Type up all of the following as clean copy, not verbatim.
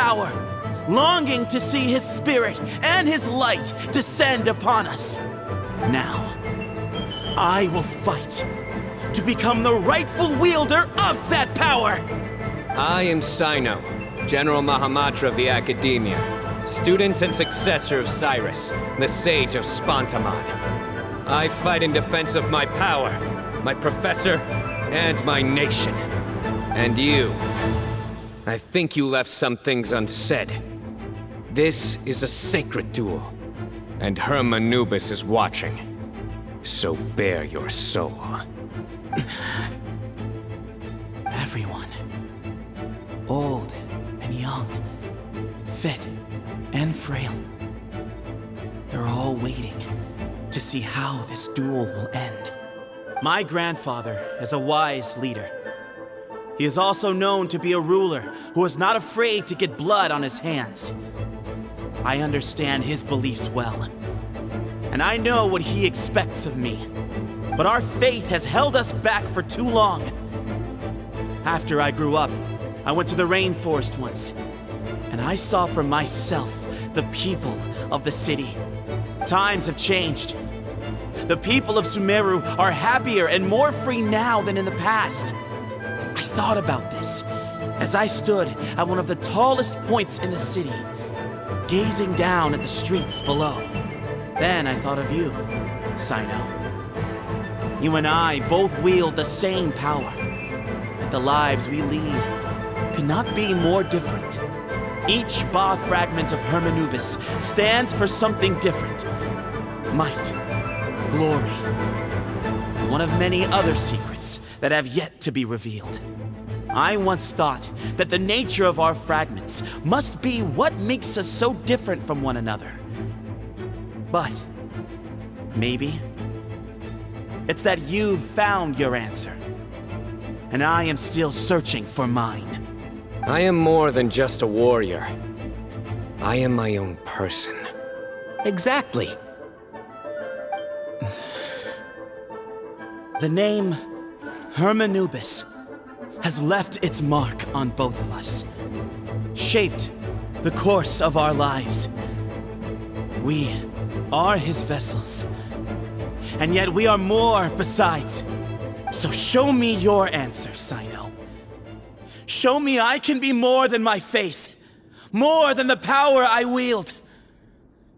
power, longing to see his spirit and his light descend upon us. Now, I will fight to become the rightful wielder of that power! I am Cyno, General Mahamatra of the Academia, student and successor of Cyrus, the Sage of Spontamod. I fight in defense of my power, my professor, and my nation. And you, I think you left some things unsaid. This is a sacred duel, and Hermanubis is watching. So bare your soul. Everyone, old and young, fit and frail, they're all waiting to see how this duel will end. My grandfather is a wise leader. He is also known to be a ruler who is not afraid to get blood on his hands. I understand his beliefs well, and I know what he expects of me. But our faith has held us back for too long. After I grew up, I went to the rainforest once, and I saw for myself the people of the city. Times have changed. The people of Sumeru are happier and more free now than in the past. I thought about this as I stood at one of the tallest points in the city, gazing down at the streets below. Then I thought of you, Cyno. You and I both wield the same power, but the lives we lead could not be more different. Each Ba fragment of Hermanubis stands for something different. Might, glory, and one of many other secrets that have yet to be revealed. I once thought that the nature of our fragments must be what makes us so different from one another. But maybe it's that you've found your answer, and I am still searching for mine. I am more than just a warrior. I am my own person. Exactly. The name Hermanubis has left its mark on both of us, shaped the course of our lives. We are his vessels, and yet we are more besides. So show me your answer, Cyno. Show me I can be more than my faith, more than the power I wield.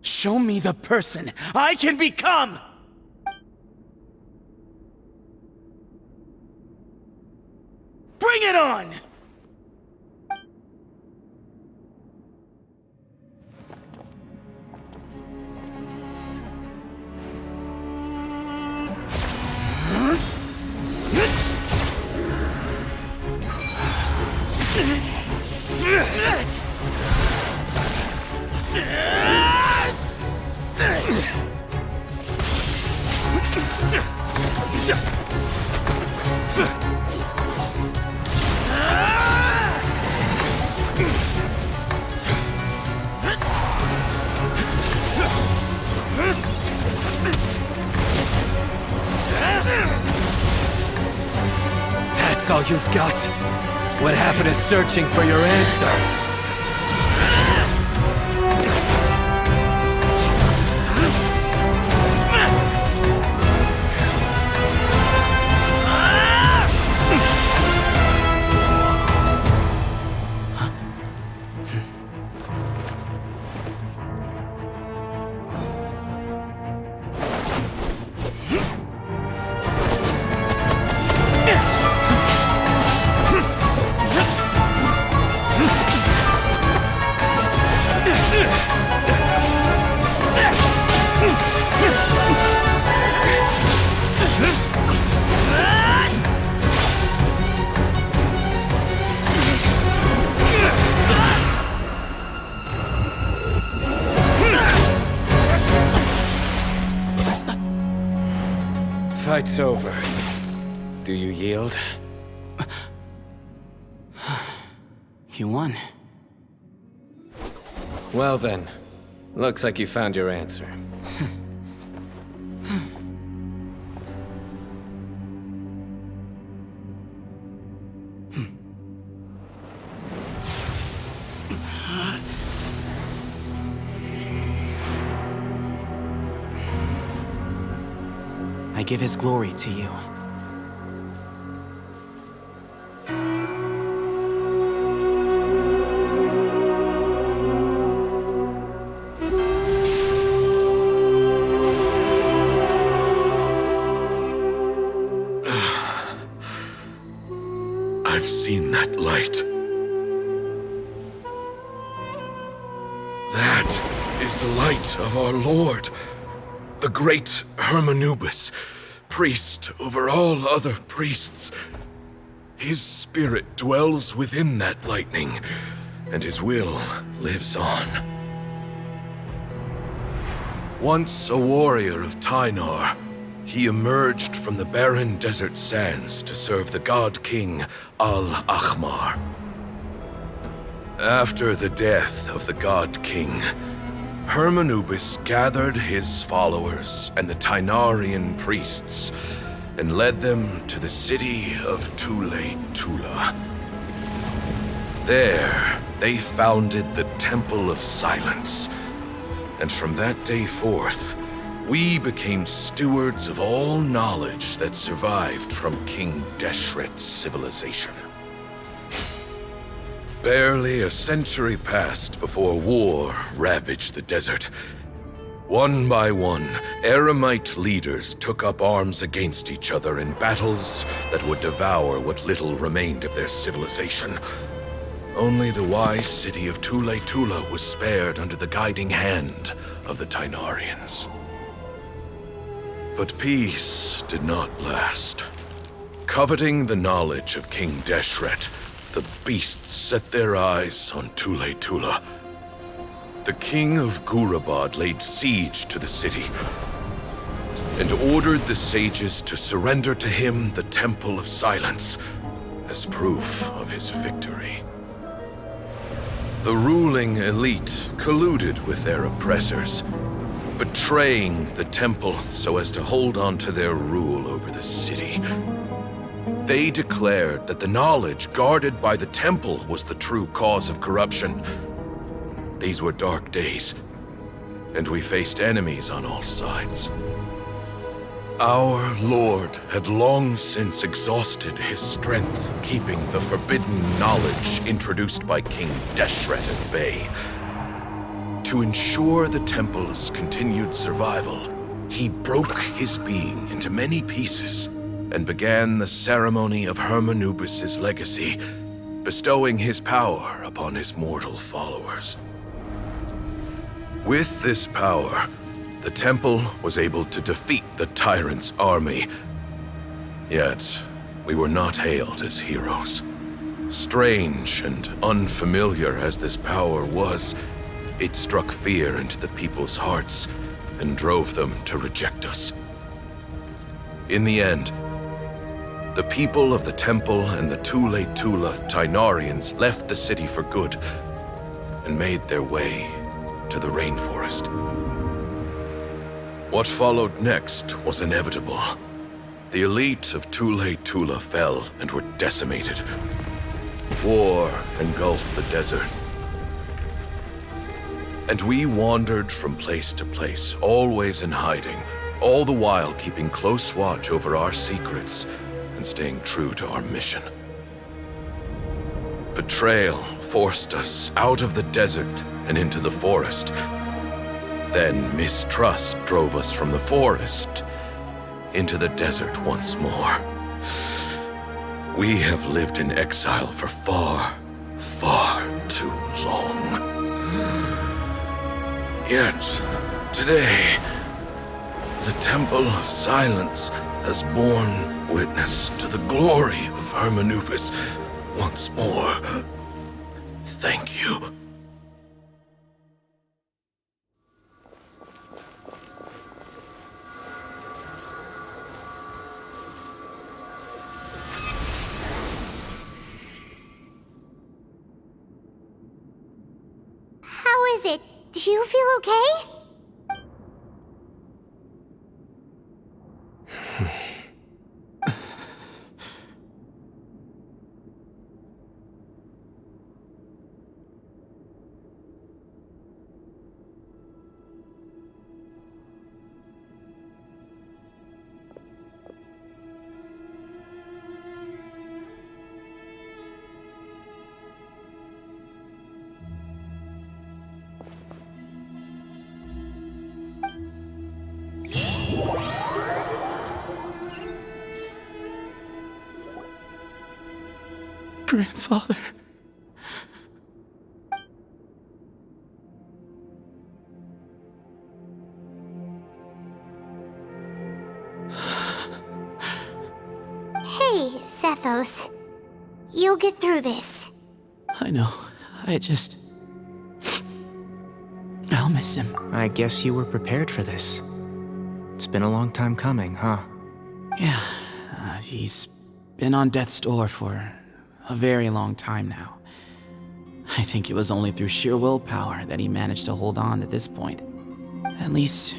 Show me the person I can become! Bring it on! That's all you've got? What happened to searching for your answer? Fight's over. Do you yield? You won. Well then, looks like you found your answer. I give his glory to you. I've seen that light. That is the light of our Lord, the great Hermanubis, priest over all other priests. His spirit dwells within that lightning, and his will lives on. Once a warrior of Tynar, he emerged from the barren desert sands to serve the god king Al-Ahmar. After the death of the god king, Hermanubis gathered his followers and the Tynarian priests and led them to the city of Tule-Tula. There, they founded the Temple of Silence, and from that day forth, we became stewards of all knowledge that survived from King Deshret's civilization. Barely a century passed before war ravaged the desert. One by one, Eremite leaders took up arms against each other in battles that would devour what little remained of their civilization. Only the wise city of Tule-Tula was spared under the guiding hand of the Tynarians. But peace did not last. Coveting the knowledge of King Deshret, the beasts set their eyes on Tule-Tula. The king of Gurabad laid siege to the city and ordered the sages to surrender to him the Temple of Silence as proof of his victory. The ruling elite colluded with their oppressors, betraying the temple so as to hold on to their rule over the city. They declared that the knowledge guarded by the temple was the true cause of corruption. These were dark days, and we faced enemies on all sides. Our Lord had long since exhausted his strength, keeping the forbidden knowledge introduced by King Deshret at bay. To ensure the temple's continued survival, he broke his being into many pieces and began the ceremony of Hermanubis' legacy, bestowing his power upon his mortal followers. With this power, the temple was able to defeat the tyrant's army. Yet, we were not hailed as heroes. Strange and unfamiliar as this power was, it struck fear into the people's hearts and drove them to reject us. In the end, the people of the temple and the Tule-Tula Tynarians left the city for good and made their way to the rainforest. What followed next was inevitable. The elite of Tule-Tula fell and were decimated. War engulfed the desert. And we wandered from place to place, always in hiding, all the while keeping close watch over our secrets and staying true to our mission. Betrayal forced us out of the desert and into the forest. Then mistrust drove us from the forest into the desert once more. We have lived in exile for far, far too long. Yet, today, the Temple of Silence has borne witness to the glory of Hermanubis once more. Thank you. How is it? Do you feel okay? Grandfather. Hey, Sethos. You'll get through this. I know. I'll miss him. I guess you were prepared for this. It's been a long time coming, huh? Yeah, he's been on death's door for a very long time now. I think it was only through sheer willpower that he managed to hold on to this point. At least,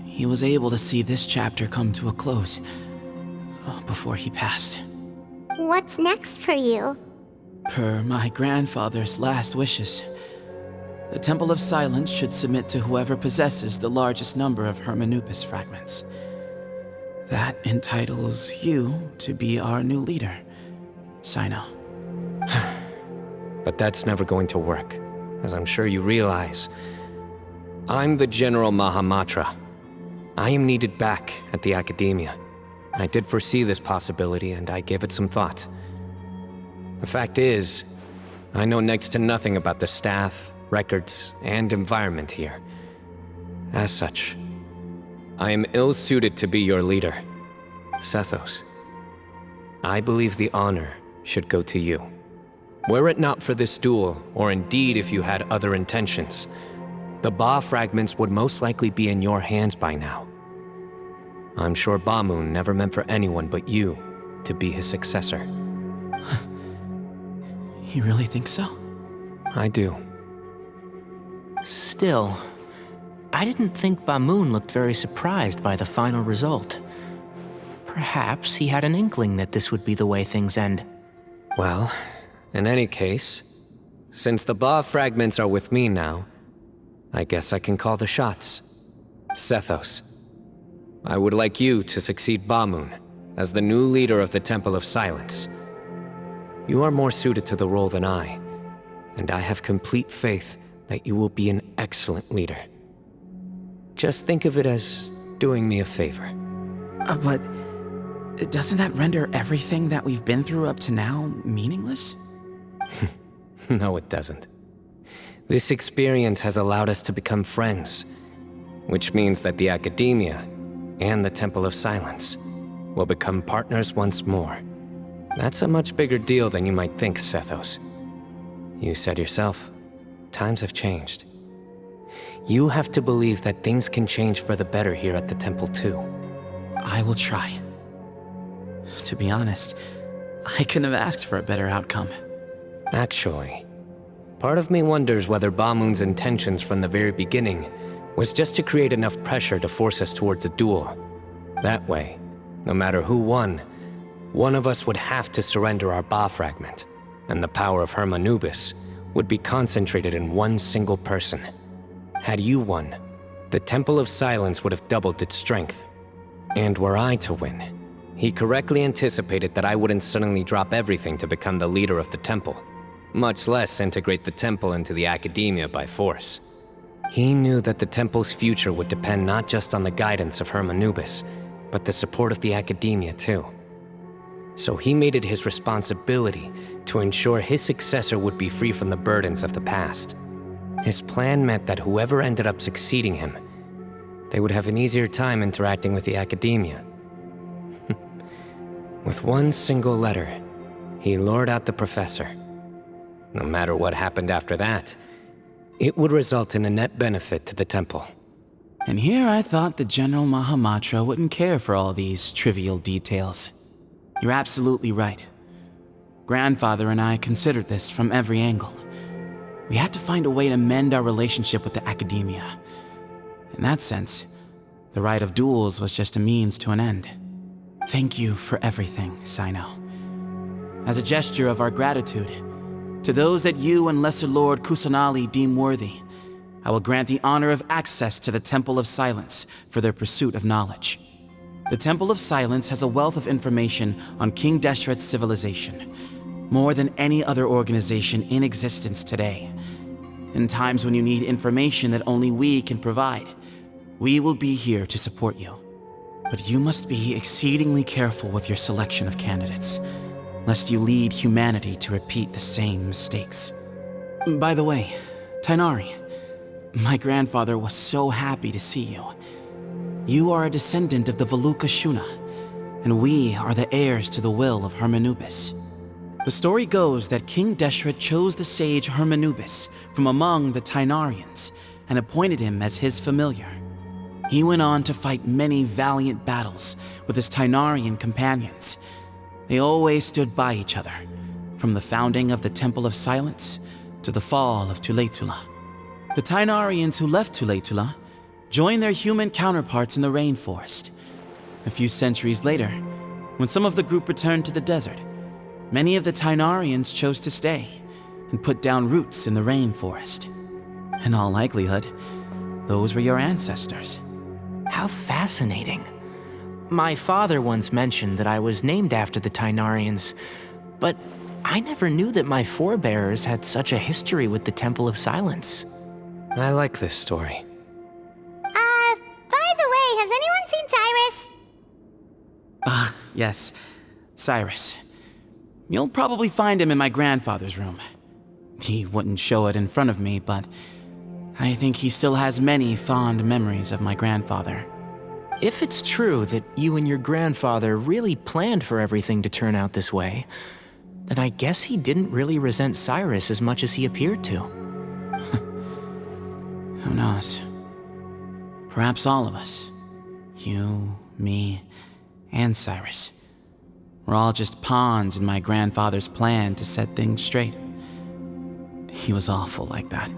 he was able to see this chapter come to a close before he passed. What's next for you? Per my grandfather's last wishes, the Temple of Silence should submit to whoever possesses the largest number of Hermanupis fragments. That entitles you to be our new leader, Cyno. But that's never going to work, as I'm sure you realize. I'm the General Mahamatra. I am needed back at the Academia. I did foresee this possibility, and I gave it some thought. The fact is, I know next to nothing about the staff, records, and environment here. As such, I am ill-suited to be your leader. Sethos, I believe the honor should go to you. Were it not for this duel, or indeed if you had other intentions, the Ba fragments would most likely be in your hands by now. I'm sure Bamoon never meant for anyone but you to be his successor. You really think so? I do. Still, I didn't think Bamoon looked very surprised by the final result. Perhaps he had an inkling that this would be the way things end. Well, in any case, since the Ba fragments are with me now, I guess I can call the shots. Sethos, I would like you to succeed Bamoon as the new leader of the Temple of Silence. You are more suited to the role than I, and I have complete faith that you will be an excellent leader. Just think of it as doing me a favor. But doesn't that render everything that we've been through up to now meaningless? No, it doesn't. This experience has allowed us to become friends, which means that the Academia and the Temple of Silence will become partners once more. That's a much bigger deal than you might think, Sethos. You said yourself, times have changed. You have to believe that things can change for the better here at the temple too. I will try. To be honest, I couldn't have asked for a better outcome. Actually, part of me wonders whether Bamoon's intentions from the very beginning was just to create enough pressure to force us towards a duel. That way, no matter who won, one of us would have to surrender our Ba fragment, and the power of Hermanubis would be concentrated in one single person. Had you won, the Temple of Silence would have doubled its strength. And were I to win, he correctly anticipated that I wouldn't suddenly drop everything to become the leader of the temple, much less integrate the temple into the Academia by force. He knew that the temple's future would depend not just on the guidance of Hermanubis, but the support of the Academia too. So he made it his responsibility to ensure his successor would be free from the burdens of the past. His plan meant that whoever ended up succeeding him, they would have an easier time interacting with the Academia. With one single letter, he lured out the professor. No matter what happened after that, it would result in a net benefit to the temple. And here I thought the General Mahamatra wouldn't care for all these trivial details. You're absolutely right. Grandfather and I considered this from every angle. We had to find a way to mend our relationship with the Academia. In that sense, the right of duels was just a means to an end. Thank you for everything, Cyno. As a gesture of our gratitude, to those that you and Lesser Lord Kusanali deem worthy, I will grant the honor of access to the Temple of Silence for their pursuit of knowledge. The Temple of Silence has a wealth of information on King Deshret's civilization, more than any other organization in existence today. In times when you need information that only we can provide, we will be here to support you. But you must be exceedingly careful with your selection of candidates. lest you lead humanity to repeat the same mistakes. By the way, Tainari, my grandfather was so happy to see you. You are a descendant of the Veluca Shuna, and we are the heirs to the will of Hermanubis. The story goes that King Deshret chose the sage Hermanubis from among the Tainarians and appointed him as his familiar. He went on to fight many valiant battles with his Tainarian companions. They always stood by each other, from the founding of the Temple of Silence to the fall of Tuletula. The Tainarians who left Tuletula joined their human counterparts in the rainforest. A few centuries later, when some of the group returned to the desert, many of the Tainarians chose to stay and put down roots in the rainforest. In all likelihood, those were your ancestors. How fascinating. My father once mentioned that I was named after the Tainarians, but I never knew that my forebears had such a history with the Temple of Silence. I like this story. By the way, has anyone seen Cyrus? Yes, Cyrus. You'll probably find him in my grandfather's room. He wouldn't show it in front of me, but I think he still has many fond memories of my grandfather. If it's true that you and your grandfather really planned for everything to turn out this way, then I guess he didn't really resent Cyrus as much as he appeared to. Who knows? Perhaps all of us, you, me, and Cyrus, we're all just pawns in my grandfather's plan to set things straight. He was awful like that.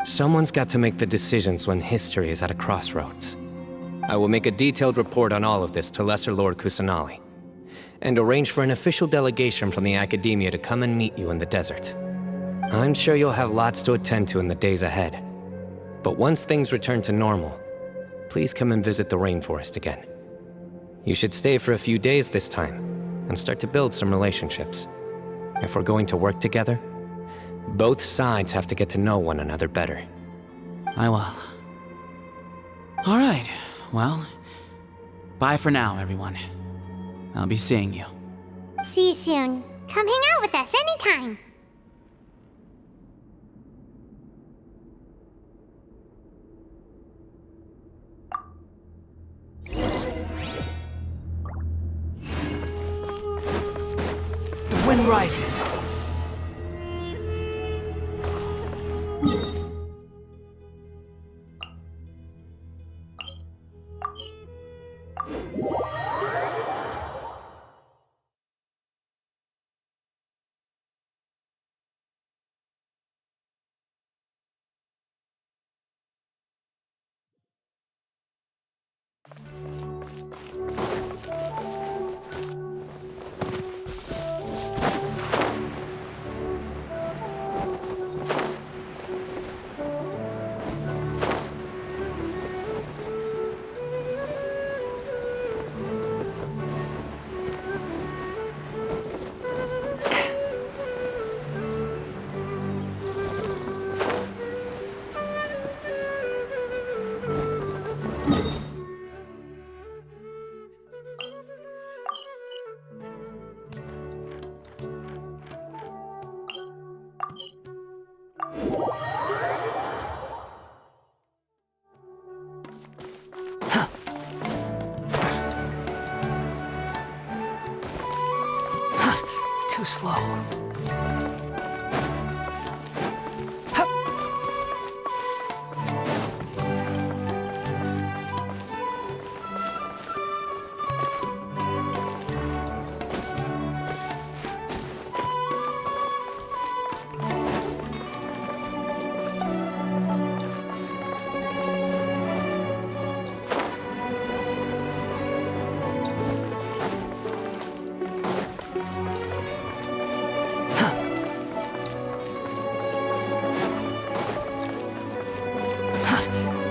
Someone's got to make the decisions when history is at a crossroads. I will make a detailed report on all of this to Lesser Lord Kusanali, and arrange for an official delegation from the Academia to come and meet you in the desert. I'm sure you'll have lots to attend to in the days ahead. But once things return to normal, please come and visit the rainforest again. You should stay for a few days this time, and start to build some relationships. If we're going to work together, both sides have to get to know one another better. I will. All right, well, bye for now, everyone. I'll be seeing you. See you soon. Come hang out with us anytime. The wind rises. Too slow.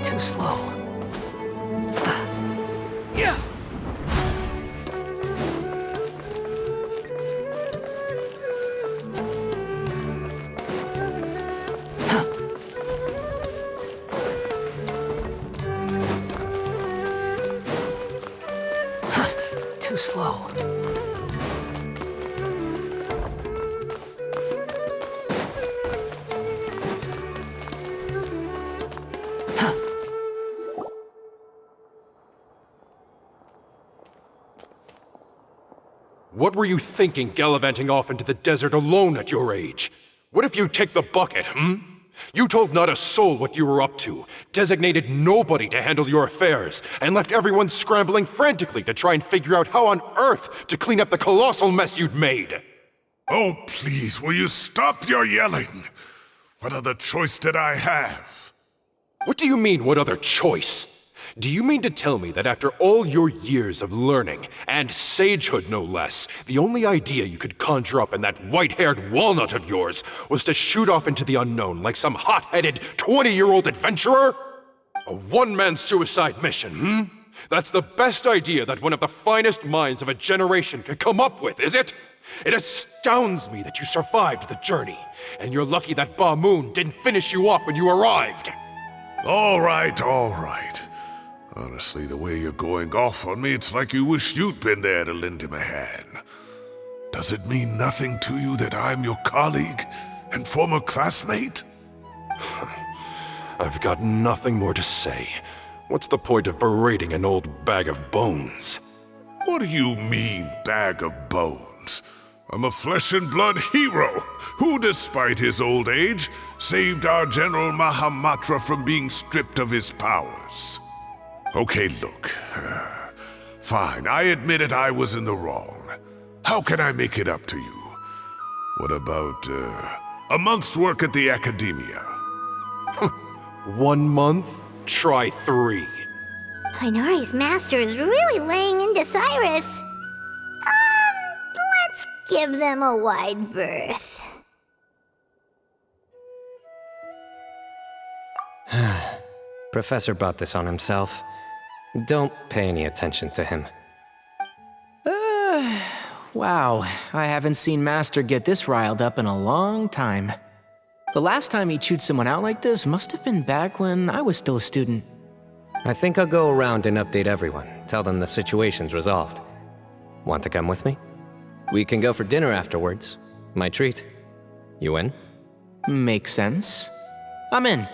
Too slow. Yeah. Too slow. What were you thinking gallivanting off into the desert alone at your age? What if you take the bucket, You told not a soul what you were up to, designated nobody to handle your affairs, and left everyone scrambling frantically to try and figure out how on earth to clean up the colossal mess you'd made. Oh, please, will you stop your yelling? What other choice did I have? What do you mean, what other choice? Do you mean to tell me that after all your years of learning, and sagehood no less, the only idea you could conjure up in that white-haired walnut of yours was to shoot off into the unknown like some hot-headed 20-year-old adventurer? A one-man suicide mission, That's the best idea that one of the finest minds of a generation could come up with, is it? It astounds me that you survived the journey, and you're lucky that Ba Moon didn't finish you off when you arrived. All right, all right. Honestly, the way you're going off on me, it's like you wish you'd been there to lend him a hand. Does it mean nothing to you that I'm your colleague and former classmate? I've got nothing more to say. What's the point of berating an old bag of bones? What do you mean, bag of bones? I'm a flesh and blood hero who, despite his old age, saved our General Mahamatra from being stripped of his powers. Okay, look. Fine, I admit it, I was in the wrong. How can I make it up to you? What about, a month's work at the Academia? 1 month? Try 3. Hinari's master is really laying into Cyrus. Let's give them a wide berth. Professor brought this on himself. Don't pay any attention to him. Wow, I haven't seen Master get this riled up in a long time. The last time he chewed someone out like this must have been back when I was still a student. I think I'll go around and update everyone, tell them the situation's resolved. Want to come with me? We can go for dinner afterwards. My treat. You in? Makes sense. I'm in.